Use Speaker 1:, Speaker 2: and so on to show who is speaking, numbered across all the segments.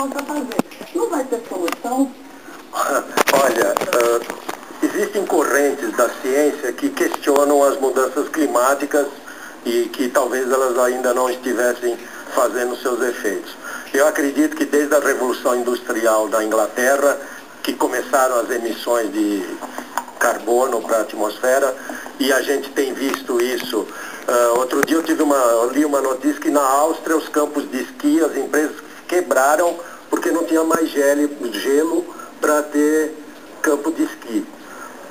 Speaker 1: possa fazer. Não vai ter solução?
Speaker 2: Olha, existem correntes da ciência que questionam as mudanças climáticas e que talvez elas ainda não estivessem fazendo seus efeitos. Eu acredito que desde a Revolução Industrial da Inglaterra, que começaram as emissões de carbono para a atmosfera, e a gente tem visto isso. Outro dia eu li uma notícia que na Áustria os campos de esqui, as empresas quebraram porque não tinha mais gelo para ter campo de esqui.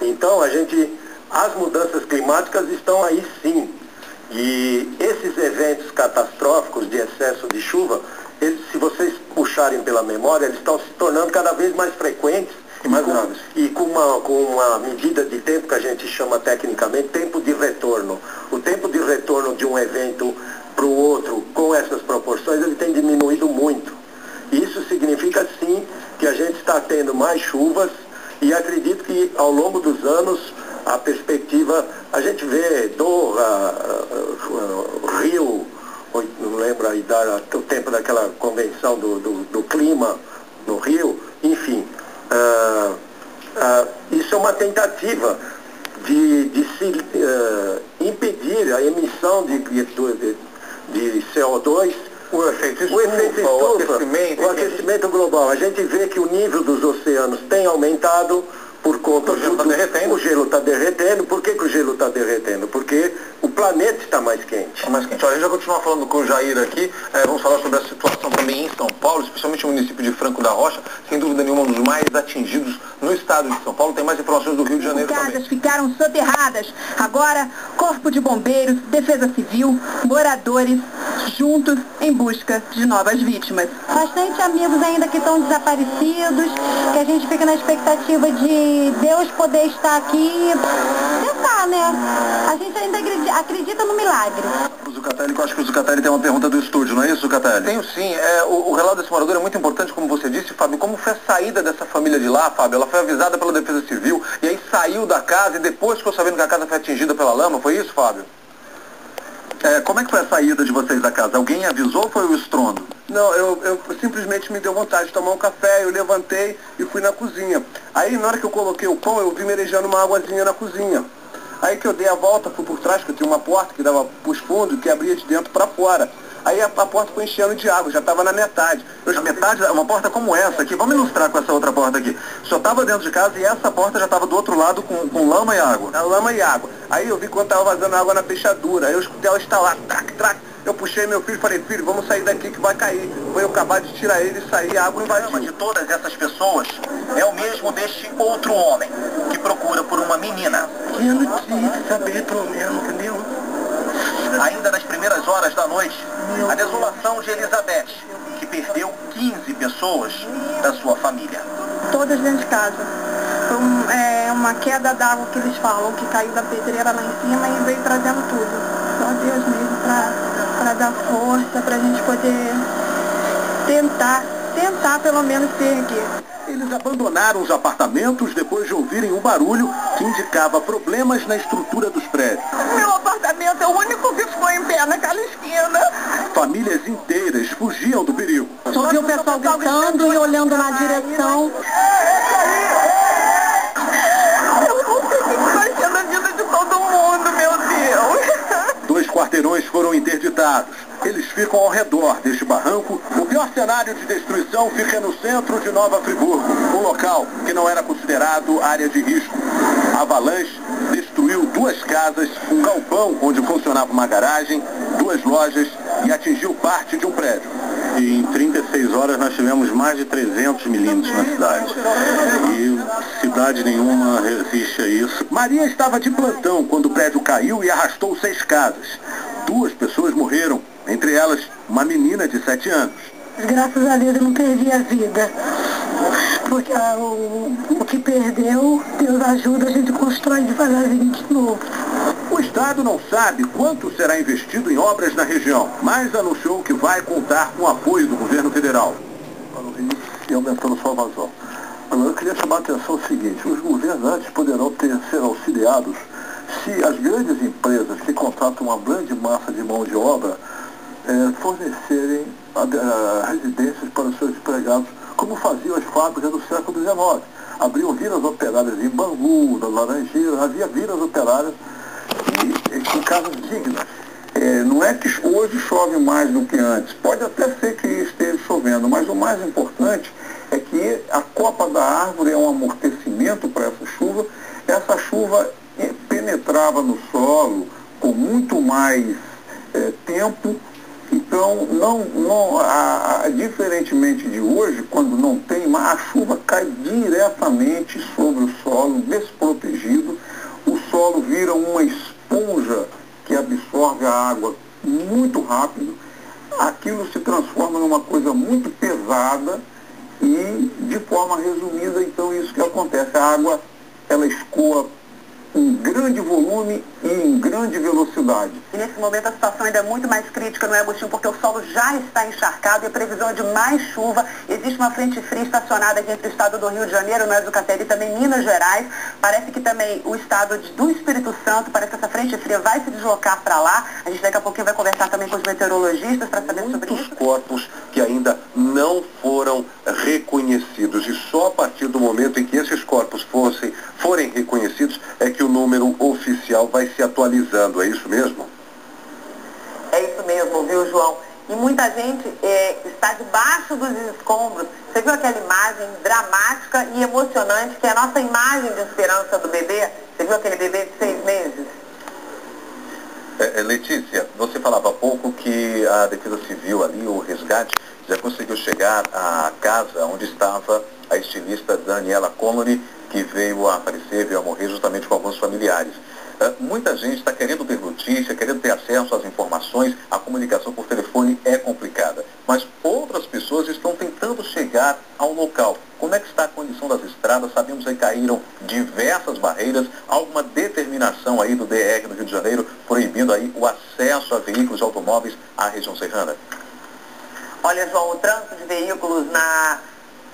Speaker 2: Então as mudanças climáticas estão aí sim. E esses eventos catastróficos de excesso de chuva, se vocês puxarem pela memória, eles estão se tornando cada vez mais frequentes
Speaker 3: e mais graves.
Speaker 2: E com uma medida de tempo que a gente chama tecnicamente tempo de retorno. O tempo de retorno de um evento para o outro com essas proporções, ele tem diminuído muito. Isso significa sim que a gente está tendo mais chuvas e acredito que ao longo dos anos a perspectiva, a gente vê Doha, Rio, não lembro aí o tempo daquela convenção do clima no Rio, enfim, isso é uma tentativa de se impedir a emissão de CO2, o efeito estufa, o aquecimento global. A gente vê que o nível dos oceanos tem aumentado por conta
Speaker 3: o
Speaker 2: gelo está derretendo. Por que o gelo está derretendo? Porque o planeta está mais quente.
Speaker 3: Olha, a gente vai continuar falando com o Jair aqui. Vamos falar sobre a situação também em São Paulo, especialmente no município de Franco da Rocha, sem dúvida nenhuma um dos mais atingidos no estado de São Paulo. Tem mais informações do Rio de Janeiro também.
Speaker 4: Casas ficaram soterradas. Agora, Corpo de Bombeiros, Defesa Civil, moradores juntos em busca de novas vítimas.
Speaker 5: Bastante amigos ainda que estão desaparecidos, que a gente fica na expectativa de Deus poder estar aqui e tentar, né? A gente ainda acredita no milagre.
Speaker 3: Zucatelli, eu acho que o Zucatelli tem uma pergunta do estúdio, não é isso, Zucatelli? Tenho sim. O relato desse morador é muito importante, como você disse, Fábio. Como foi a saída dessa família de lá, Fábio? Ela foi avisada pela Defesa Civil e aí saiu da casa e depois ficou sabendo que a casa foi atingida pela lama, foi isso, Fábio? Como é que foi a saída de vocês da casa? Alguém avisou ou foi o estrondo?
Speaker 6: Não, eu simplesmente me deu vontade de tomar um café, eu levantei e fui na cozinha. Aí na hora que eu coloquei o pão, eu vi merejando uma águazinha na cozinha. Aí que eu dei a volta, fui por trás, que eu tinha uma porta que dava para os fundos, que abria de dentro para fora. Aí a porta foi enchendo de água, já estava na metade.
Speaker 3: Metade, uma porta como essa aqui, vamos ilustrar com essa outra porta aqui. Só estava dentro de casa e essa porta já estava do outro lado com lama e água.
Speaker 6: Lama e água. Aí eu vi quando estava vazando água na fechadura, aí eu escutei ela estalar, trac, trac. Eu puxei meu filho e falei, filho, vamos sair daqui que vai cair. Foi eu acabar de tirar ele e sair, a água invadiu.
Speaker 3: De todas essas pessoas é o mesmo deste outro homem que procura por uma menina.
Speaker 6: Eu não tinha saber pelo menos, entendeu?
Speaker 3: Ainda nas primeiras horas da noite, a desolação de Elizabeth, que perdeu 15 pessoas da sua família.
Speaker 5: Todas dentro de casa. Foi uma queda d'água que eles falam, que caiu da pedreira lá em cima e veio trazendo tudo. Só Deus mesmo para dar força, para a gente poder tentar pelo menos se erguer.
Speaker 3: Eles abandonaram os apartamentos depois de ouvirem um barulho que indicava problemas na estrutura dos prédios.
Speaker 4: Meu apartamento é o único que ficou em pé naquela esquina.
Speaker 3: Famílias inteiras fugiam do perigo.
Speaker 5: Só vi o pessoal gritando e olhando na direção.
Speaker 4: Eu não sei o que vai ser na vida de todo mundo, meu Deus.
Speaker 3: 2 quarteirões foram interditados. Eles ficam ao redor deste barranco. O pior cenário de destruição fica no centro de Nova Friburgo, um local que não era considerado área de risco. A avalanche destruiu 2 casas, um galpão onde funcionava uma garagem, 2 lojas e atingiu parte de um prédio. E em 36 horas nós tivemos mais de 300 milímetros na cidade. E cidade nenhuma resiste a isso. Maria estava de plantão quando o prédio caiu e arrastou 6 casas. 2 pessoas morreram, entre elas uma menina de 7 anos.
Speaker 5: Graças a Deus eu não perdi a vida, porque o que perdeu, Deus ajuda, a gente constrói devagarzinho de novo.
Speaker 3: O Estado não sabe quanto será investido em obras na região, mas anunciou que vai contar com o apoio do governo federal.
Speaker 6: E aumentando sua vazão. Agora eu queria chamar a atenção o seguinte, os governantes poderão ser auxiliados se as grandes empresas que contratam uma grande massa de mão de obra
Speaker 3: fornecerem residências para os seus empregados, como faziam as fábricas do século XIX. Abriam vilas operárias em Bangu, nas Laranjeiras, havia vilas operárias com casas dignas. Não é que hoje chove mais do que antes, pode até ser que esteja chovendo, mas o mais importante é que a copa da árvore é um amortecimento para essa chuva penetrava no solo com muito mais tempo. Então, diferentemente de hoje, quando não tem mar, a chuva cai diretamente sobre o solo, desprotegido. O solo vira uma esponja que absorve a água muito rápido. Aquilo se transforma numa coisa muito pesada e, de forma resumida, então, isso que acontece. A água, ela escoa em grande volume e em grande velocidade.
Speaker 4: E nesse momento a situação ainda é muito mais crítica, não é, Agostinho? Porque o solo já está encharcado e a previsão é de mais chuva. Existe uma frente fria estacionada aqui entre o estado do Rio de Janeiro, nós do Cateri, e também Minas Gerais. Parece que também o estado do Espírito Santo, parece que essa frente fria vai se deslocar para lá. A gente daqui a pouquinho vai conversar também com os meteorologistas para saber sobre isso.
Speaker 3: Muitos corpos que ainda não foram reconhecidos, e só a partir do momento em que esses corpos forem reconhecidos é que o número oficial vai se atualizando, é isso mesmo?
Speaker 4: É isso mesmo, viu, João? E muita gente está debaixo dos escombros. Você viu aquela imagem dramática e emocionante, que é a nossa imagem de esperança do bebê? Você viu aquele bebê de 6 meses?
Speaker 3: Letícia, você falava há pouco que a Defesa Civil ali, o resgate, já conseguiu chegar à casa onde estava a estilista Daniela Connolly, que veio a aparecer, veio a morrer justamente com alguns familiares. Muita gente está querendo ter notícia, querendo ter acesso às informações, a comunicação por telefone é complicada. Mas outras pessoas estão tentando chegar ao local. Como é que está a condição das estradas? Sabemos que caíram diversas barreiras, há alguma determinação aí do DR no Rio de Janeiro, proibindo aí o acesso a veículos e automóveis à região serrana?
Speaker 4: Olha, João, o trânsito de veículos na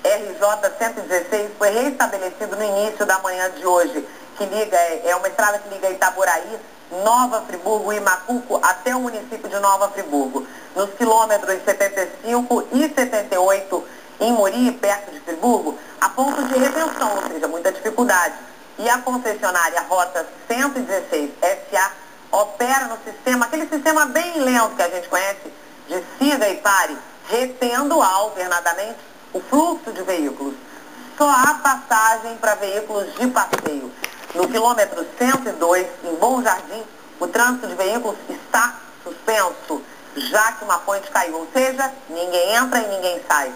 Speaker 4: RJ 116 foi reestabelecido no início da manhã de hoje, que liga, é uma estrada que liga Itaboraí, Nova Friburgo e Macuco até o município de Nova Friburgo. Nos quilômetros 75 e 78 em Mori, perto de Friburgo, há pontos de retenção, ou seja, muita dificuldade. E a concessionária Rota 116 SA opera no sistema, aquele sistema bem lento que a gente conhece, de siga e pare, retendo alternadamente o fluxo de veículos. Só há passagem para veículos de passeio. No quilômetro 102, em Bom Jardim, o trânsito de veículos está suspenso, já que uma ponte caiu, ou seja, ninguém entra e ninguém sai.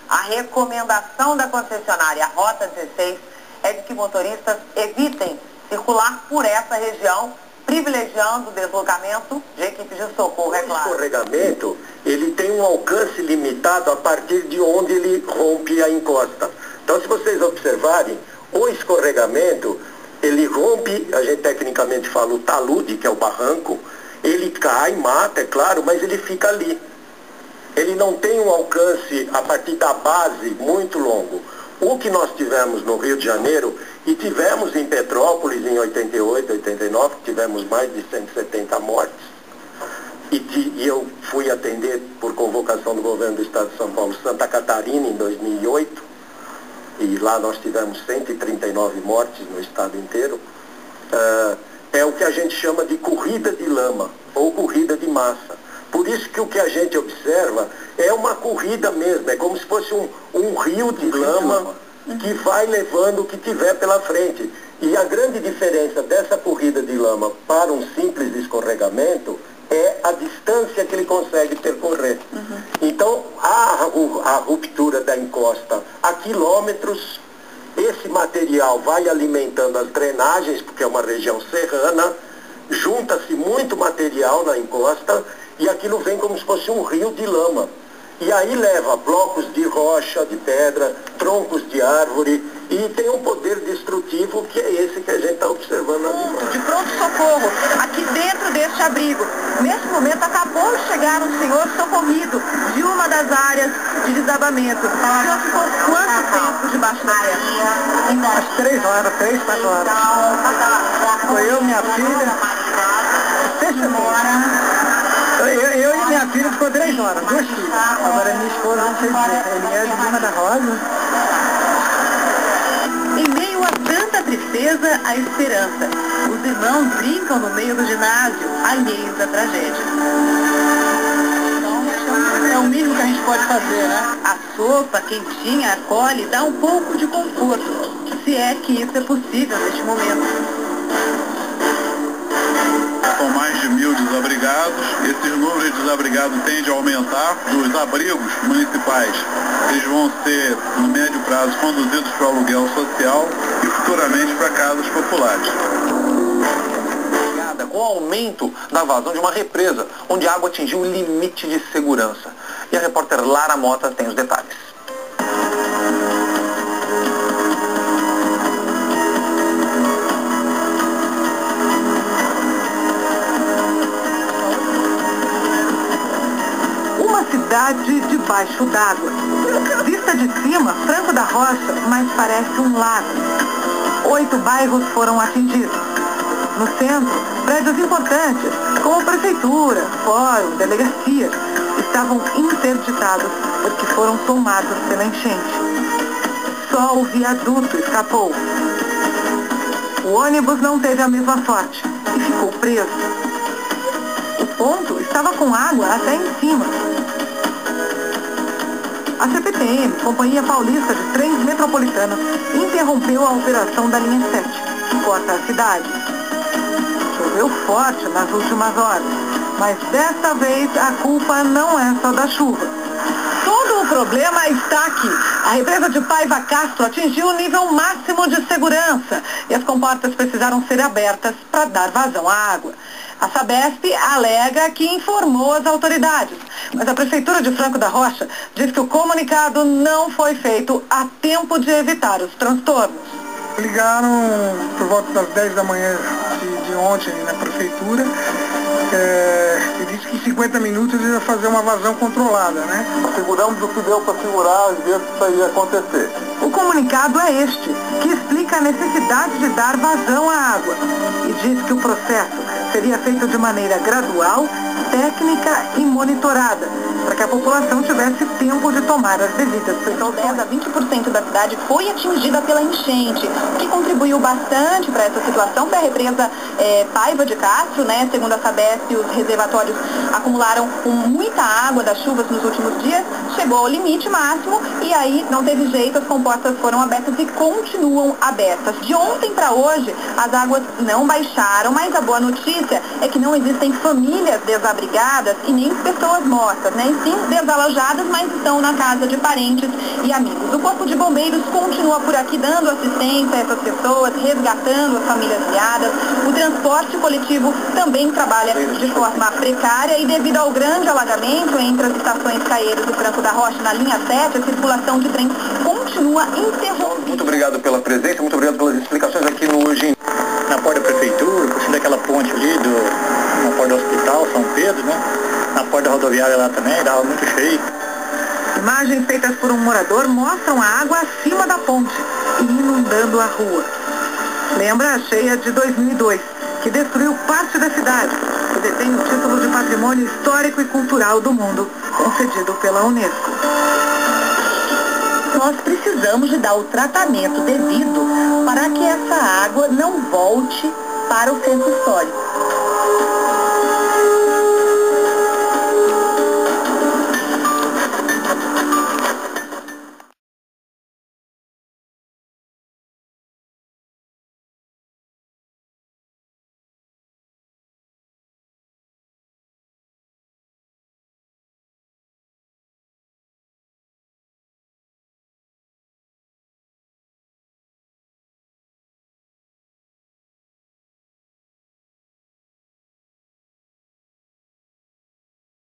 Speaker 4: A recomendação da concessionária Rota 16 é de que motoristas evitem circular por essa região, privilegiando o deslocamento de equipes de socorro, é claro.
Speaker 2: O escorregamento, ele tem um alcance limitado a partir de onde ele rompe a encosta. Então, se vocês observarem, o escorregamento, ele rompe, a gente tecnicamente fala o talude, que é o barranco, ele cai, mata, é claro, mas ele fica ali. Ele não tem um alcance a partir da base muito longo. O que nós tivemos no Rio de Janeiro, e tivemos em Petrópolis em 88, 89, tivemos mais de 170 mortes, e eu fui atender por convocação do governo do estado de São Paulo, Santa Catarina, em 2008, e lá nós tivemos 139 mortes no estado inteiro. É o que a gente chama de corrida de lama, ou corrida de massa. Por isso que o que a gente observa é uma corrida mesmo, é como se fosse um rio de lama que vai levando o que tiver pela frente. E a grande diferença dessa corrida de lama para um simples escorregamento é a distância que ele consegue percorrer. Então, a ruptura da encosta a quilômetros, esse material vai alimentando as drenagens, porque é uma região serrana, junta-se muito material na encosta, e aquilo vem como se fosse um rio de lama. E aí leva blocos de rocha, de pedra, troncos de árvore, e tem um poder destrutivo que é esse que a gente está observando ali.
Speaker 4: De pronto-socorro, aqui dentro deste abrigo. Neste momento acabou de chegar um senhor socorrido de uma das áreas de desabamento. O senhor ficou quanto tempo debaixo da terra?
Speaker 6: Às 3 horas, 3, 4 horas. Foi eu, minha filha, 6 semanas.
Speaker 7: Eu e minha filha ficou 3 horas, 2 filhas. Agora minha esposa, não sei dizer, ele é de Lima da Rosa.
Speaker 4: Em meio a tanta tristeza, a esperança. Os irmãos brincam no meio do ginásio, alheios à tragédia.
Speaker 7: É o mínimo que a gente pode fazer, né?
Speaker 4: A sopa quentinha acolhe, dá um pouco de conforto, se é que isso é possível neste momento.
Speaker 3: São mais de 1.000 desabrigados. Esses números de desabrigados tendem a aumentar. Dos abrigos municipais, eles vão ser, no médio prazo, conduzidos para o aluguel social e futuramente para casas populares.
Speaker 8: Com o aumento da vazão de uma represa, onde a água atingiu o limite de segurança. E a repórter Lara Mota tem os detalhes.
Speaker 4: Uma cidade debaixo d'água. Vista de cima, Franco da Rocha, mas parece um lago. 8 bairros foram atingidos. No centro, prédios importantes, como prefeitura, fórum, delegacia, estavam interditados porque foram tomados pela enchente. Só o viaduto escapou. O ônibus não teve a mesma sorte e ficou preso. O ponto estava com água até em cima. A CPTM, Companhia Paulista de Trens Metropolitanos, interrompeu a operação da linha 7, que corta a cidade. Choveu forte nas últimas horas, mas desta vez a culpa não é só da chuva. Todo o problema está aqui. A represa de Paiva Castro atingiu o nível máximo de segurança e as comportas precisaram ser abertas para dar vazão à água. A Sabesp alega que informou as autoridades, mas a Prefeitura de Franco da Rocha diz que o comunicado não foi feito a tempo de evitar os transtornos.
Speaker 7: Ligaram por volta das 10 da manhã de ontem na prefeitura e disse que em 50 minutos ia fazer uma vazão controlada, né?
Speaker 3: Seguramos o que deu para segurar, às vezes isso ia acontecer.
Speaker 4: O comunicado é este, que explica a necessidade de dar vazão à água e diz que o processo seria feito de maneira gradual, técnica e monitorada, para que a população tivesse tempo de tomar as devidas precauções. 20% da cidade foi atingida pela enchente, o que contribuiu bastante para essa situação foi a represa Paiva de Castro, né? Segundo a Sabesp, os reservatórios acumularam muita água das chuvas nos últimos dias, chegou ao limite máximo e aí não teve jeito, as comportas foram abertas e continuam abertas. De ontem para hoje, as águas não baixaram, mas a boa notícia é que não existem famílias desabrigadas e nem pessoas mortas, né? E sim desalojadas, mas estão na casa de parentes e amigos. O Corpo de Bombeiros continua por aqui dando assistência a essas pessoas, resgatando as famílias ilhadas. O transporte coletivo também trabalha de forma precária e devido ao grande alagamento entre as estações Caieiros e Franco da Rocha na linha 7, a circulação de trens continua interrompida.
Speaker 8: Muito obrigado pela presença, muito obrigado pelas explicações aqui no Hoje.
Speaker 9: Na porta da prefeitura, por cima daquela ponte ali, na porta do hospital, São Pedro, né? Na porta da rodoviária lá também, dava muito cheio.
Speaker 4: Imagens feitas por um morador mostram a água acima da ponte e inundando a rua. Lembra a cheia de 2002, que destruiu parte da cidade, que detém o título de Patrimônio Histórico e Cultural do Mundo, concedido pela Unesco. Nós precisamos de dar o tratamento devido para que essa água não volte para o centro histórico.